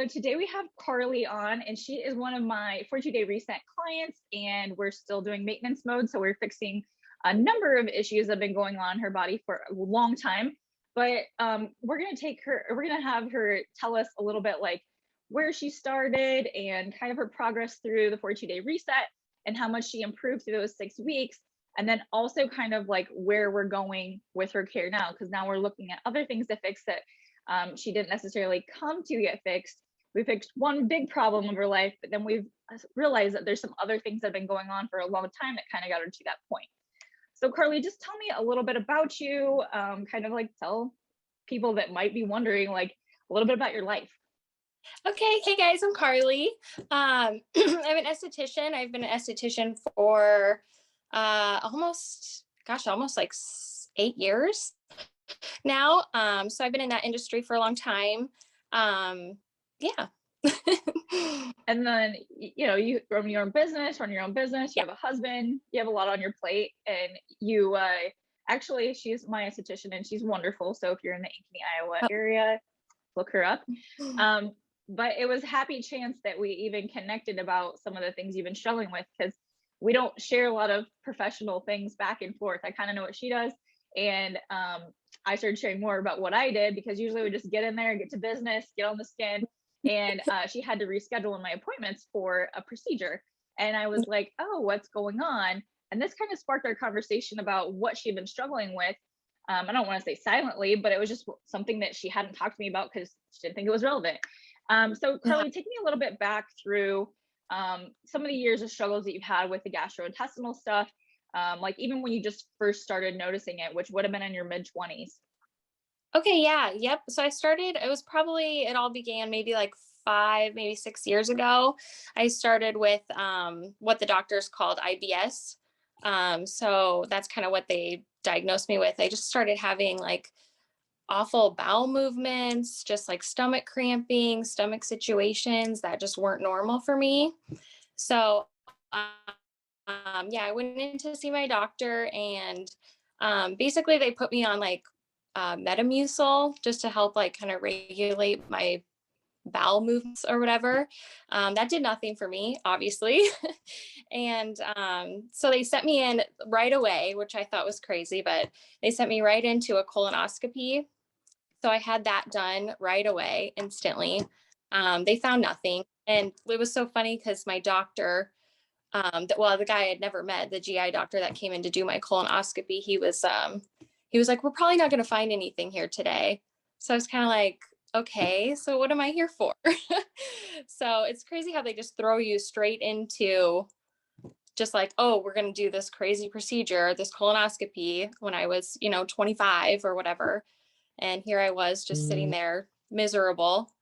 So today we have Karlee on, and she is one of my 42-day reset clients, and we're still doing maintenance mode. So we're fixing a number of issues that have been going on in her body for a long time. But we're gonna have her tell us a little bit like where she started and kind of her progress through the 42-day reset and how much she improved through those 6 weeks. And then also kind of like where we're going with her care now, because now we're looking at other things to fix that she didn't necessarily come to get fixed. We fixed one big problem of her life, but then we've realized that there's some other things that have been going on for a long time that kind of got her to that point. So Karlee, just tell me a little bit about you, kind of like tell people that might be wondering like a little bit about your life. Okay, hey guys, I'm Karlee. I'm an esthetician. I've been an esthetician for almost like 8 years now. So I've been in that industry for a long time. Yeah. And then, you run your own business, you have a husband, you have a lot on your plate, and you actually, she's my esthetician and she's wonderful. So if you're in the Ankeny, Iowa area, look her up. But it was happy chance that we even connected about some of the things you've been struggling with, because we don't share a lot of professional things back and forth. I kind of know what she does. And I started sharing more about what I did, because usually we just get in there, get to business, get on the skin. And she had to reschedule in my appointments for a procedure. And I was like, oh, what's going on? And this kind of sparked our conversation about what she'd been struggling with. I don't want to say silently, but it was just something that she hadn't talked to me about because she didn't think it was relevant. So Karlee, take me a little bit back through some of the years of struggles that you've had with the gastrointestinal stuff, like even when you just first started noticing it, which would have been in your mid-20s. Okay, yeah, yep. So it all began maybe like 5, maybe 6 years ago. I started with what the doctors called IBS. So that's kind of what they diagnosed me with. I just started having like awful bowel movements, just like stomach cramping, stomach situations that just weren't normal for me. So, yeah, I went in to see my doctor, and basically they put me on like Metamucil just to help like kind of regulate my bowel movements or whatever. That did nothing for me, obviously. And so they sent me in right away, which I thought was crazy, but they sent me right into a colonoscopy. So I had that done right away, instantly. They found nothing. And it was so funny because my doctor, the guy I had never met, the GI doctor that came in to do my colonoscopy, he was like, we're probably not going to find anything here today. So I was kind of like, okay, so what am I here for? So it's crazy how they just throw you straight into just like, oh, we're going to do this crazy procedure, this colonoscopy, when I was, 25 or whatever. And here I was just sitting there miserable.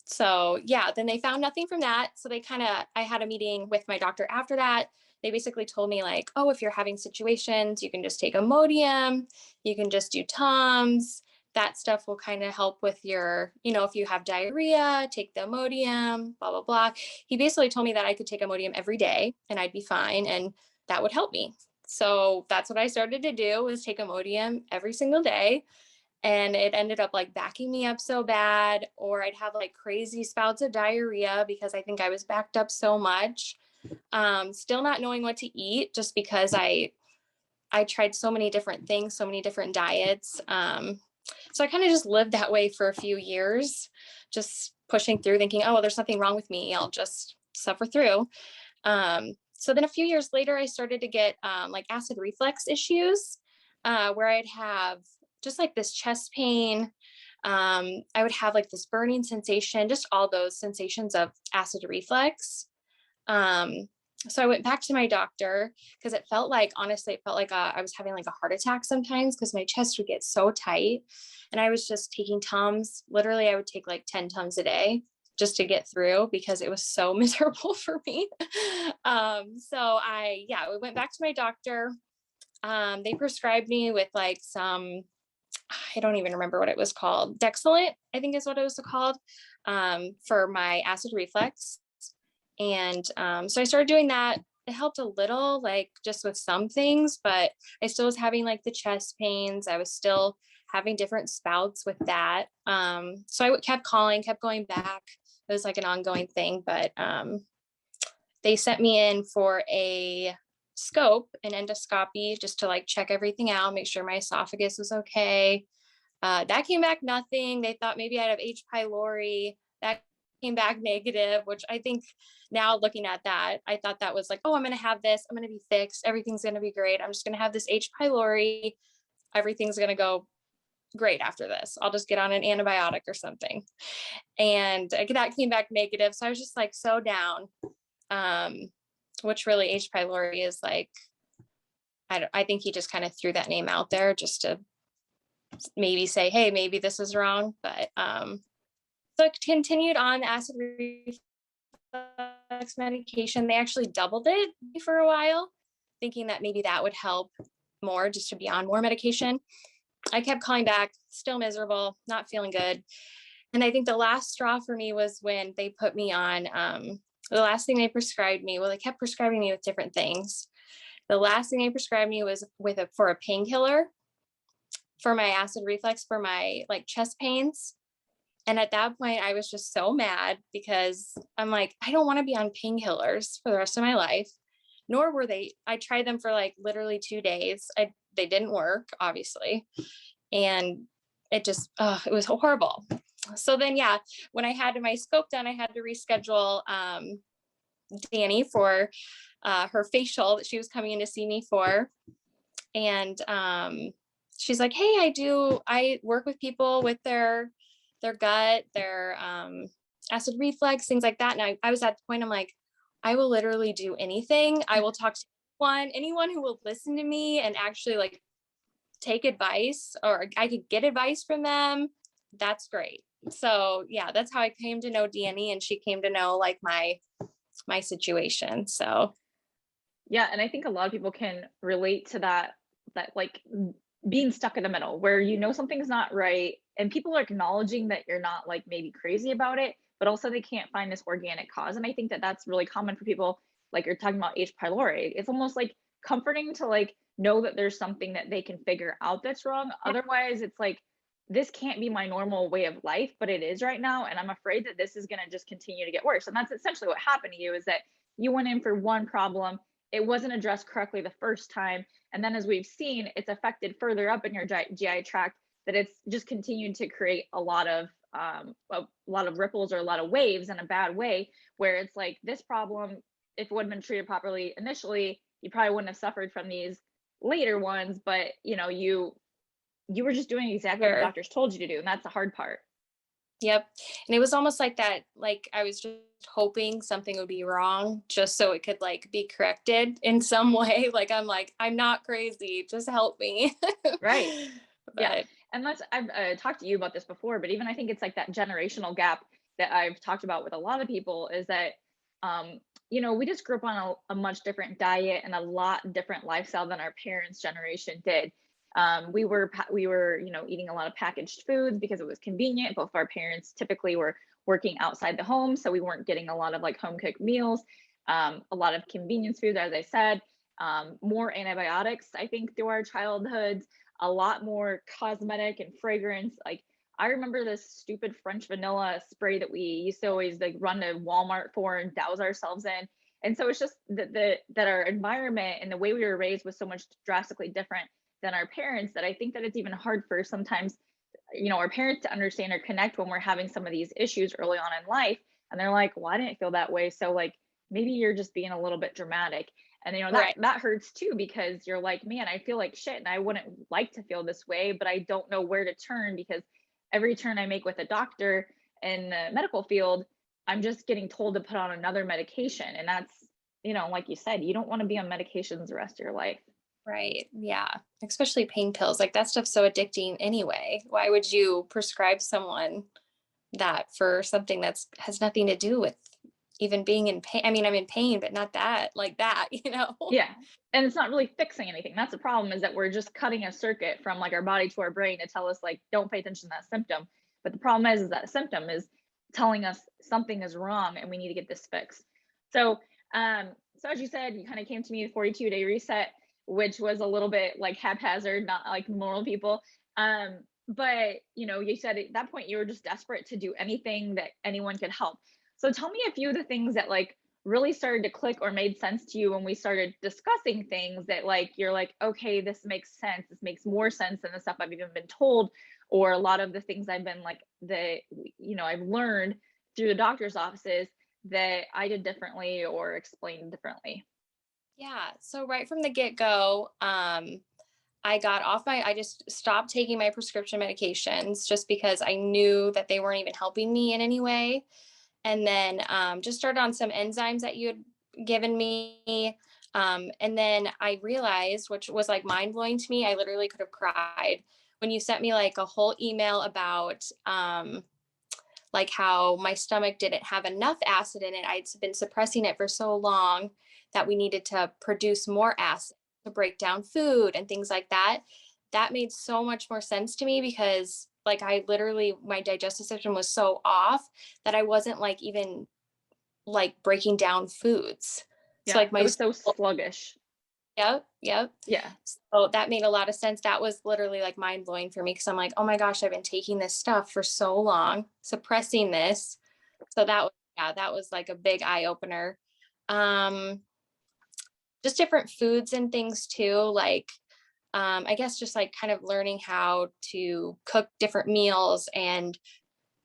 So yeah, then they found nothing from that. So I had a meeting with my doctor after that. They basically told me like, oh, if you're having situations, you can just take Imodium, you can just do Tums. That stuff will kind of help with your, if you have diarrhea, take the Imodium, blah, blah, blah. He basically told me that I could take Imodium every day and I'd be fine. And that would help me. So that's what I started to do, was take Imodium every single day. And it ended up like backing me up so bad, or I'd have like crazy spouts of diarrhea because I think I was backed up so much. Still not knowing what to eat, just because I tried so many different things, so many different diets. So I kind of just lived that way for a few years, just pushing through, thinking, oh, well, there's nothing wrong with me, I'll just suffer through. So then a few years later, I started to get like acid reflux issues, where I'd have just like this chest pain. I would have like this burning sensation, just all those sensations of acid reflux. So I went back to my doctor because honestly, it felt like I was having like a heart attack sometimes, because my chest would get so tight, and I was just taking Tums. Literally, I would take like 10 Tums a day just to get through, because it was so miserable for me. We went back to my doctor. They prescribed me with like some, I don't even remember what it was called. Dexilant, I think is what it was called, for my acid reflux. And so I started doing that. It helped a little, like just with some things, but I still was having like the chest pains. I was still having different spouts with that. So I kept going back. It was like an ongoing thing, but they sent me in for a scope, an endoscopy, just to like check everything out, make sure my esophagus was okay. That came back nothing. They thought maybe I'd have H. pylori. That came back negative, which I think now looking at that, I thought that was like, oh, I'm going to have this. I'm going to be fixed. Everything's going to be great. I'm just going to have this H. pylori. Everything's going to go great after this. I'll just get on an antibiotic or something. And that came back negative. So I was just like so down, which really H. pylori is like, I think he just kind of threw that name out there just to maybe say, hey, maybe this is wrong. But so I continued on acid reflux medication. They actually doubled it for a while, thinking that maybe that would help more, just to be on more medication. I kept calling back, still miserable, not feeling good. And I think the last straw for me was when they put me on, the last thing they prescribed me, well, they kept prescribing me with different things. The last thing they prescribed me was for a painkiller for my acid reflux, for my like chest pains. And at that point, I was just so mad because I'm like, I don't want to be on painkillers for the rest of my life. Nor were they. I tried them for like literally 2 days. They didn't work, obviously. And it just, it was horrible. So then, yeah, when I had my scope done, I had to reschedule Danny for her facial that she was coming in to see me for. And she's like, hey, I work with people with their gut, their acid reflux, things like that. And I was at the point, I'm like, I will literally do anything. I will talk to anyone who will listen to me and actually like take advice, or I could get advice from them. That's great. So yeah, that's how I came to know Danny, and she came to know like my situation. So yeah, and I think a lot of people can relate to that like being stuck in the middle where something's not right and people are acknowledging that you're not like maybe crazy about it, but also they can't find this organic cause. And I think that that's really common for people, like you're talking about H. pylori. It's almost like comforting to like know that there's something that they can figure out that's wrong. Otherwise, it's like, this can't be my normal way of life, but it is right now. And I'm afraid that this is going to just continue to get worse. And that's essentially what happened to you, is that you went in for one problem. It wasn't addressed correctly the first time. And then as we've seen, it's affected further up in your GI tract, that it's just continued to create a lot of ripples or a lot of waves in a bad way, where it's like this problem, if it would have been treated properly initially, you probably wouldn't have suffered from these later ones. But you were just doing exactly what the doctors told you to do. And that's the hard part. Yep. And it was almost like that, like I was just hoping something would be wrong just so it could like be corrected in some way. Like, I'm not crazy, just help me. Right. Yeah. And I've talked to you about this before, but even I think it's like that generational gap that I've talked about with a lot of people, is that, we just grew up on a much different diet and a lot different lifestyle than our parents' generation did. We were eating a lot of packaged foods because it was convenient. Both of our parents typically were working outside the home, so we weren't getting a lot of like home cooked meals. A lot of convenience foods, as I said, more antibiotics, I think, through our childhoods, a lot more cosmetic and fragrance. Like, I remember this stupid French vanilla spray that we used to always like run to Walmart for and douse ourselves in. And so it's just that our environment and the way we were raised was so much drastically different than our parents, that I think that it's even hard for sometimes, our parents to understand or connect when we're having some of these issues early on in life. And they're like, well, I didn't feel that way. So like, maybe you're just being a little bit dramatic. And that hurts too, because you're like, man, I feel like shit and I wouldn't like to feel this way, but I don't know where to turn, because every turn I make with a doctor in the medical field, I'm just getting told to put on another medication. And that's, like you said, you don't want to be on medications the rest of your life. Right. Yeah. Especially pain pills. Like, that stuff's so addicting anyway. Why would you prescribe someone that for something has nothing to do with even being in pain? I mean, I'm in pain, but not that, like that, Yeah. And it's not really fixing anything. That's the problem, is that we're just cutting a circuit from like our body to our brain to tell us like, don't pay attention to that symptom. But the problem is that symptom is telling us something is wrong and we need to get this fixed. So, so as you said, you kind of came to me with 42-day reset, which was a little bit like haphazard, not like normal people. but you said at that point you were just desperate to do anything that anyone could help. So tell me a few of the things that like really started to click or made sense to you when we started discussing things that like you're like, okay, this makes sense. This makes more sense than the stuff I've even been told, or a lot of the things I've been like that I've learned through the doctor's offices that I did differently or explained differently. Yeah. So right from the get-go, I just stopped taking my prescription medications just because I knew that they weren't even helping me in any way. And then just started on some enzymes that you had given me. And then I realized, which was like mind blowing to me, I literally could have cried when you sent me like a whole email about like how my stomach didn't have enough acid in it. I'd been suppressing it for so long that we needed to produce more acid to break down food and things like that. That made so much more sense to me because like I literally my digestive system was so off that I wasn't like even like breaking down foods. So Yeah, like it my was so sluggish. yep, yep. Yeah. So that made a lot of sense. That was literally like mind blowing for me because I'm like, oh my gosh, I've been taking this stuff for so long, suppressing this. So that was, yeah, that was like a big eye opener. Um, just different foods and things too. Like, I guess just like kind of learning how to cook different meals and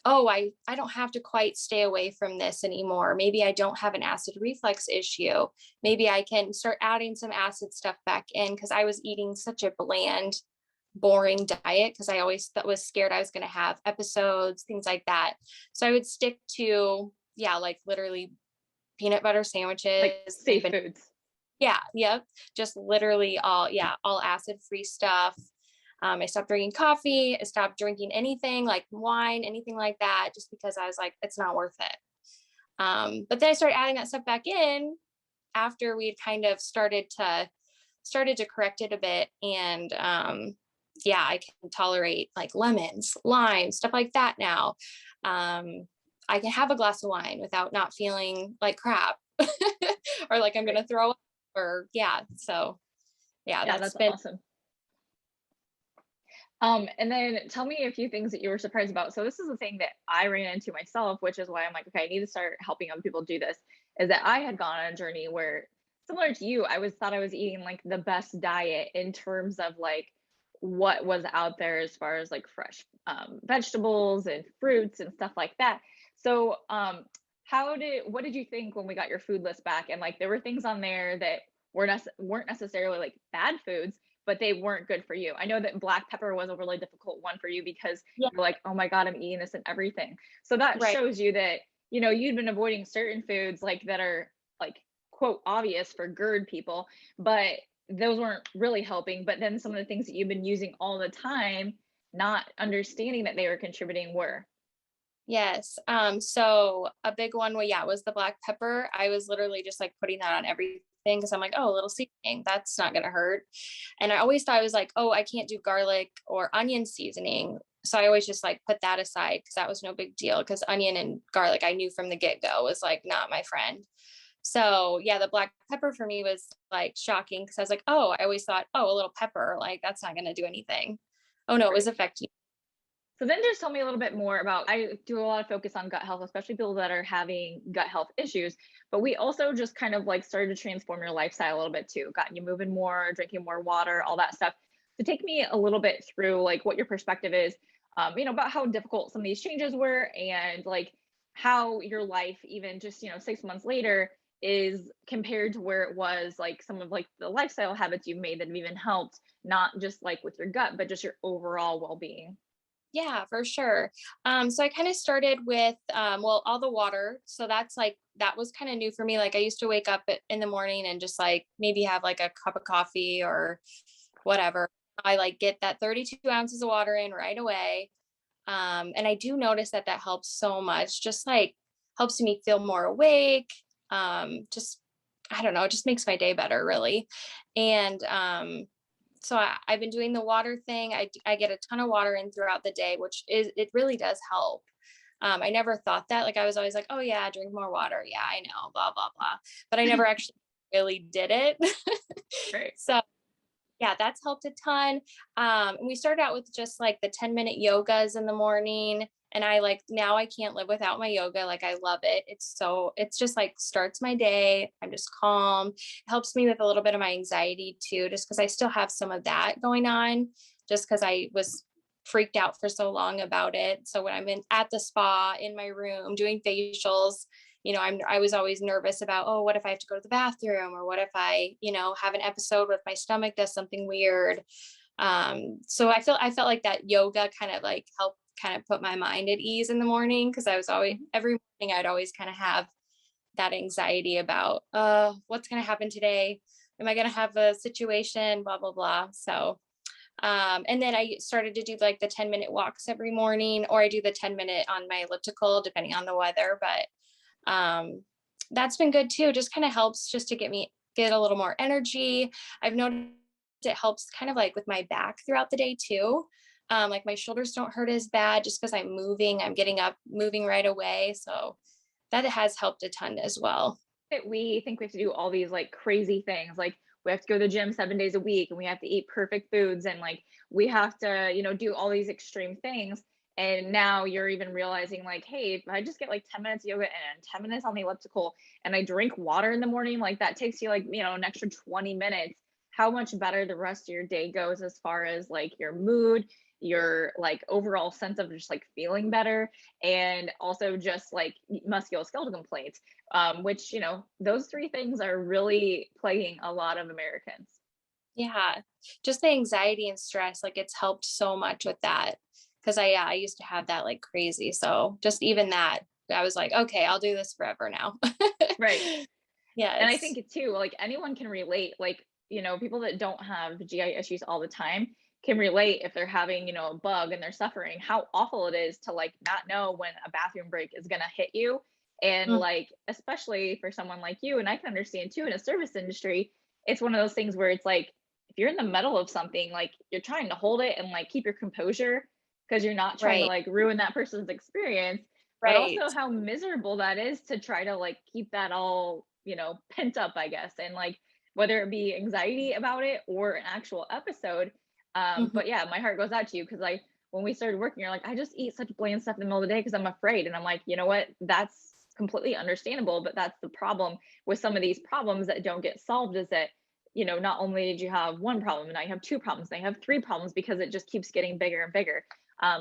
oh, I don't have to quite stay away from this anymore. Maybe I don't have an acid reflux issue. Maybe I can start adding some acid stuff back in because I was eating such a bland, boring diet because I always was scared I was going to have episodes, things like that. So I would stick to, yeah, like literally peanut butter Like sandwiches and safe foods. yeah, yep. Just literally all, yeah, all acid free stuff. I stopped drinking coffee. I stopped drinking anything like wine, anything like that, just because I was like, it's not worth it. But then I started adding that stuff back in after we'd kind of started to correct it a bit. And yeah, I can tolerate like lemons, limes, stuff like that now. I can have a glass of wine without not feeling like crap or like I'm Right. gonna throw up or yeah. So yeah, Yeah, that's that's been awesome. And then tell me a few things that you were surprised about. So this is the thing that I ran into myself, which is why I'm like, okay, I need to start helping other people do this. Is that I had gone on a journey where, similar to you, I was thought I was eating like the best diet in terms of like what was out there as far as like fresh vegetables and fruits and stuff like that. So what did you think when we got your food list back? And like there were things on there that weren't necessarily like bad foods, but they weren't good for you. I know that black pepper was a really difficult one for you because yeah, you're like, oh my God, I'm eating this and everything. So that right. shows you that, you'd been avoiding certain foods like that are like quote obvious for GERD people, but those weren't really helping. But then some of the things that you've been using all the time, not understanding that they were contributing were. Yes. So a big one, well, yeah, was the black pepper. I was literally just like putting that on everything because I'm like, oh, a little seasoning, that's not gonna hurt. And I always thought I was like, oh, I can't do garlic or onion seasoning. So I always just like put that aside because that was no big deal. Because onion and garlic, I knew from the get-go was like not my friend. So yeah, the black pepper for me was like shocking because I was like, oh, I always thought, oh, a little pepper, like that's not gonna do anything. Oh no, it was Right. effective. So then just tell me a little bit more about, I do a lot of focus on gut health, especially people that are having gut health issues, but we also just kind of like started to transform your lifestyle a little bit too, gotten you moving more, drinking more water, all that stuff. So take me a little bit through like what your perspective is, about how difficult some of these changes were and like how your life, even just, 6 months later, is compared to where it was, like some of like the lifestyle habits you've made that have even helped, not just like with your gut, but just your overall well-being. Yeah, for sure. So I kind of started with, well, all the water. So that's like, that was kind of new for me. Like I used to wake up in the morning and just like maybe have like a cup of coffee or whatever. I like get that 32 ounces of water in right away. And I do notice that that helps so much, just like helps me feel more awake. Just, I don't know, it just makes my day better, really. And so I've been doing the water thing. I get a ton of water in throughout the day, which is, it really does help. I never thought that. Like I was always like, oh yeah, drink more water. Yeah, I know, blah, blah, blah. But I never actually really did it. Right. So Yeah, that's helped a ton. We started out with just like the 10-minute yogas in the morning. And I like now I can't live without my yoga. Like I love it. It's just like starts my day. I'm just calm. It helps me with a little bit of my anxiety too, just because I still have some of that going on, just because I was freaked out for so long about it. So when I'm at the spa in my room doing facials, I was always nervous about, oh, what if I have to go to the bathroom, or what if I, have an episode with my stomach does something weird. So I felt like that yoga kind of like helped kind of put my mind at ease in the morning. Cause I was always, every morning I'd always kind of have that anxiety about, what's going to happen today? Am I going to have a situation, blah, blah, blah. So, and then I started to do like the 10-minute walks every morning, or I do the 10-minute on my elliptical, depending on the weather. But that's been good too. Just kind of helps just to get a little more energy. I've noticed it helps kind of like with my back throughout the day too. Like my shoulders don't hurt as bad just because I'm getting up, moving right away. So that has helped a ton as well. That we think we have to do all these like crazy things, like we have to go to the gym 7 days a week and we have to eat perfect foods and like we have to, do all these extreme things. And now you're even realizing like, hey, if I just get like 10 minutes yoga and 10 minutes on the elliptical and I drink water in the morning, like that takes you like, an extra 20 minutes, how much better the rest of your day goes as far as like your mood, your like overall sense of just like feeling better, and also just like musculoskeletal complaints, which, those three things are really plaguing a lot of Americans. Yeah, just the anxiety and stress, like it's helped so much with that. Cause I used to have that like crazy. So just even that, I was like, okay, I'll do this forever now. Right. Yeah, And I think too, like anyone can relate, like, people that don't have GI issues all the time can relate if they're having, a bug and they're suffering, how awful it is to like not know when a bathroom break is going to hit you. And mm, like, especially for someone like you, and I can understand too, in a service industry, it's one of those things where it's like, if you're in the middle of something, like you're trying to hold it and like keep your composure because you're not trying to right, like ruin that person's experience, but right. also how miserable that is to try to like keep that all, pent up, I guess. And like, whether it be anxiety about it or an actual episode. Mhm. But yeah, my heart goes out to you because like when we started working, you're like, I just eat such bland stuff in the middle of the day because I'm afraid. And I'm like, you know what? That's completely understandable. But that's the problem with some of these problems that don't get solved, is that, not only did you have one problem, now you have two problems, now you have three problems because it just keeps getting bigger and bigger.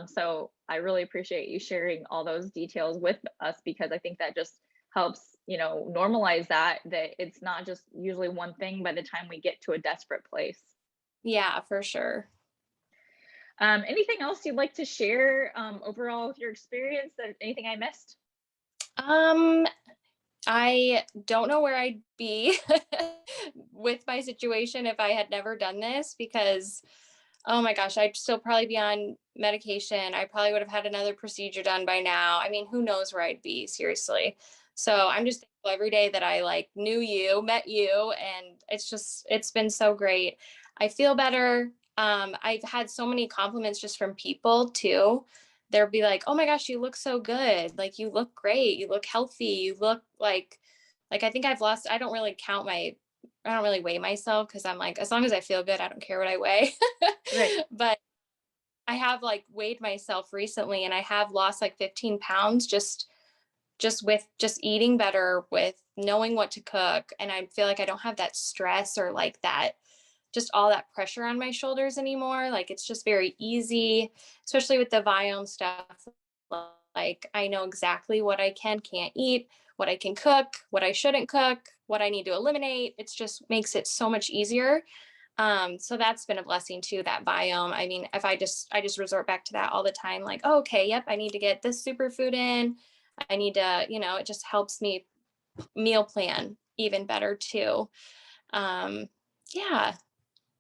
So I really appreciate you sharing all those details with us, because I think that just helps, normalize that it's not just usually one thing by the time we get to a desperate place. Yeah, for sure. Anything else you'd like to share, overall with your experience, that anything I missed? Um, I don't know where I'd be with my situation if I had never done this, because oh my gosh, I'd still probably be on medication. I probably would have had another procedure done by now. I mean, who knows where I'd be, seriously. So I'm just thankful every day that I like met you, and it's been so great. I feel better. I've had so many compliments just from people too. They'll be like, "Oh my gosh, you look so good. Like you look great. You look healthy. You look like I think I've lost, I don't really weigh myself because I'm like, as long as I feel good, I don't care what I weigh." Right. But I have like weighed myself recently and I have lost like 15 pounds just with just eating better, with knowing what to cook. And I feel like I don't have that stress or like that, just all that pressure on my shoulders anymore. Like it's just very easy, especially with the Viome stuff. Like I know exactly what I can't eat, what I can cook, what I shouldn't cook, what I need to eliminate. It's just makes it so much easier. So that's been a blessing too, that Viome. I mean, if I just resort back to that all the time, like, oh, okay, yep, I need to get this superfood in. I need to, it just helps me meal plan even better too. Um, yeah.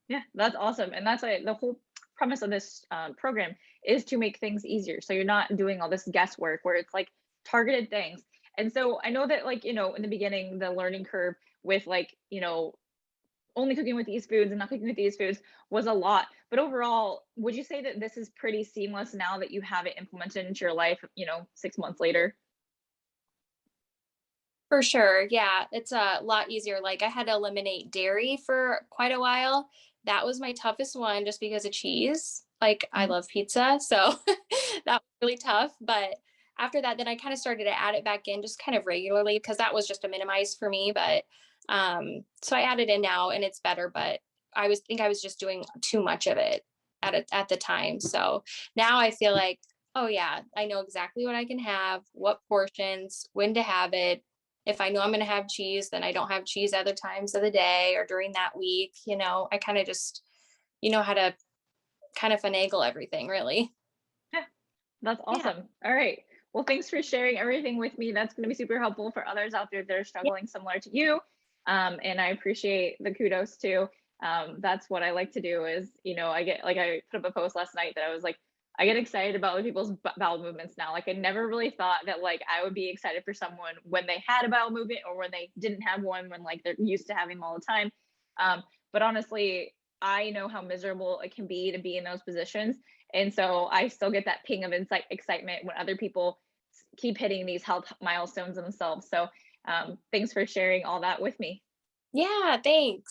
Yeah, that's awesome. And that's the whole premise of this program, is to make things easier. So you're not doing all this guesswork where it's like targeted things. And so I know that, like, in the beginning, the learning curve with like, only cooking with these foods and not cooking with these foods was a lot. But overall, would you say that this is pretty seamless now that you have it implemented into your life, 6 months later? For sure. Yeah. It's a lot easier. Like I had to eliminate dairy for quite a while That was my toughest one just because of cheese. Like I Mhm. love pizza, so that was really tough. But after that, then I kind of started to add it back in just kind of regularly because that was just a minimize for me. But so I added in now and it's better, but I was just doing too much of it at the time. So now I feel like, oh yeah, I know exactly what I can have, what portions, when to have it. If I know I'm going to have cheese, then I don't have cheese other times of the day or during that week. I kind of just, how to kind of finagle everything, really. Yeah, that's Yeah. awesome. All right. Well, thanks for sharing everything with me. That's going to be super helpful for others out there that are Yeah. struggling similar to you. And I appreciate the kudos too. That's what I like to do is, I get like I put up a post last night that I was like, I get excited about other people's bowel movements now. Like I never really thought that like I would be excited for someone when they had a bowel movement or when they didn't have one, when like they're used to having them all the time. But honestly, I know how miserable it can be to be in those positions. And so I still get that ping of excitement when other people keep hitting these health milestones themselves. So thanks for sharing all that with me. Yeah. Thanks.